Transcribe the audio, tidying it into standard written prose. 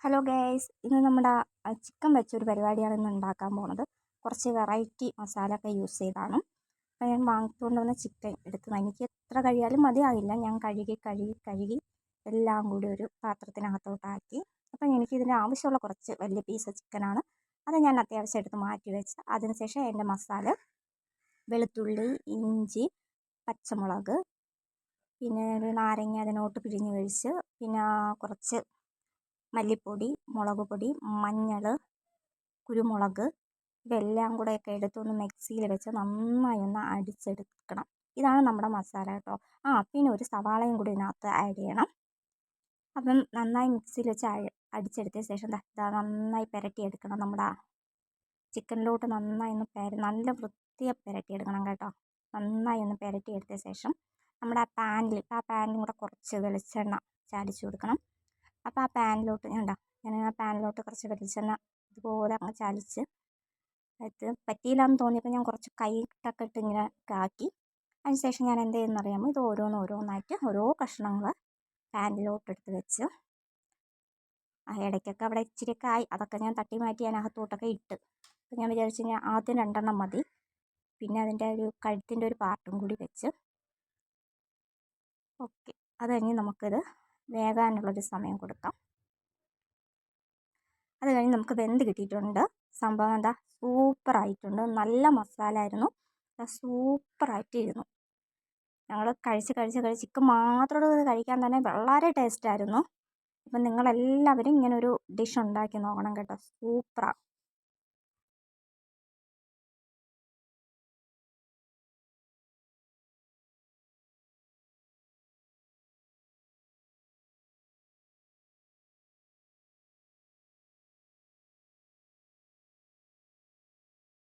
Hello guys, ഇന്ന് നമ്മുടെ chicken വെച്ചൊരു പരിപാടിയാണ് ഇന്ന് ഉണ്ടാക്കാൻ പോകുന്നത്. കുറച്ച് വെറൈറ്റി മസാല ഒക്കെ യൂസ് ചെയ്താണ്. അപ്പോൾ ഞാൻ വാങ്ങിക്കൊണ്ട് വന്ന ചിക്കൻ എടുത്ത് എനിക്ക് എത്ര കഴിയാലും മതിയാകില്ല. ഞാൻ കഴുകി എല്ലാം കൂടി ഒരു പാത്രത്തിനകത്തോട്ടാക്കി. അപ്പം എനിക്കിതിന് ആവശ്യമുള്ള കുറച്ച് വലിയ പീസ് ചിക്കനാണ്. അത് ഞാൻ അത്യാവശ്യം എടുത്ത് മാറ്റി വെച്ച് അതിനുശേഷം എൻ്റെ മസാല വെളുത്തുള്ളി, ഇഞ്ചി, പച്ചമുളക്, പിന്നെ ഒരു നാരങ്ങ അതിനോട്ട് പിഴിഞ്ഞ് കഴിച്ച്, പിന്നെ കുറച്ച് മല്ലിപ്പൊടി, മുളക് പൊടി, മഞ്ഞൾ, കുരുമുളക്, ഇതെല്ലാം കൂടെയൊക്കെ എടുത്തൊന്ന് മിക്സിയിൽ വെച്ച് നന്നായി ഒന്ന് അടിച്ചെടുക്കണം. ഇതാണ് നമ്മുടെ മസാല കേട്ടോ. പിന്നെ ഒരു സവാളയും കൂടി ഇതിനകത്ത് ആഡ് ചെയ്യണം. അപ്പം നന്നായി മിക്സിയിൽ വെച്ച് അടിച്ചെടുത്ത ശേഷം നന്നായി പുരട്ടിയെടുക്കണം. നമ്മുടെ ചിക്കനിലോട്ട് നന്നായി ഒന്ന് നല്ല വൃത്തിയെ പുരട്ടിയെടുക്കണം കേട്ടോ. നന്നായി ഒന്ന് പുരട്ടിയെടുത്ത ശേഷം നമ്മുടെ പാനിലും കൂടെ കുറച്ച് വെളിച്ചെണ്ണ ചാലിച്ച് കൊടുക്കണം. അപ്പോൾ ആ പാനിലോട്ട് കുറച്ച് വെളിച്ചെണ്ണ ഇതുപോലെ അങ്ങ് ചാലിച്ച് അത് പറ്റിയില്ലാന്ന് തോന്നിയപ്പോൾ ഞാൻ കുറച്ച് കൈയിട്ടൊക്കെ ഇട്ട് ഇങ്ങനെ ആക്കി. അതിനുശേഷം ഞാൻ എന്ത് ചെയ്യുന്നറിയാമോ, ഇത് ഓരോന്നായിട്ട് ഓരോ കഷ്ണങ്ങൾ പാനിലോട്ട് എടുത്ത് വെച്ച് ഇടയ്ക്കൊക്കെ അവിടെ ഇച്ചിരിയൊക്കെ ആയി, അതൊക്കെ ഞാൻ തട്ടി മാറ്റി അതിനകത്തോട്ടൊക്കെ ഇട്ട്. അപ്പോൾ ഞാൻ വിചാരിച്ചു ഞാൻ ആദ്യം 2 മതി, പിന്നെ അതിൻ്റെ ഒരു കഴുത്തിൻ്റെ ഒരു പാർട്ടും കൂടി വെച്ച്. ഓക്കെ, അത് കഴിഞ്ഞ് നമുക്കിത് വേകാനുള്ളൊരു സമയം കൊടുക്കാം. അത് കഴിഞ്ഞ് നമുക്ക് വെന്ത് കിട്ടിയിട്ടുണ്ട്. സംഭവം സൂപ്പറായിട്ടുണ്ട്. നല്ല മസാല ആയിരുന്നു, സൂപ്പറായിട്ടിരുന്നു. ഞങ്ങൾ കഴിച്ച് ചിക്കൻ മാത്രം കഴിക്കാൻ തന്നെ വളരെ ടേസ്റ്റായിരുന്നു. അപ്പം നിങ്ങളെല്ലാവരും ഇങ്ങനൊരു ഡിഷ് ഉണ്ടാക്കി നോക്കണം കേട്ടോ. സൂപ്പറാണ്.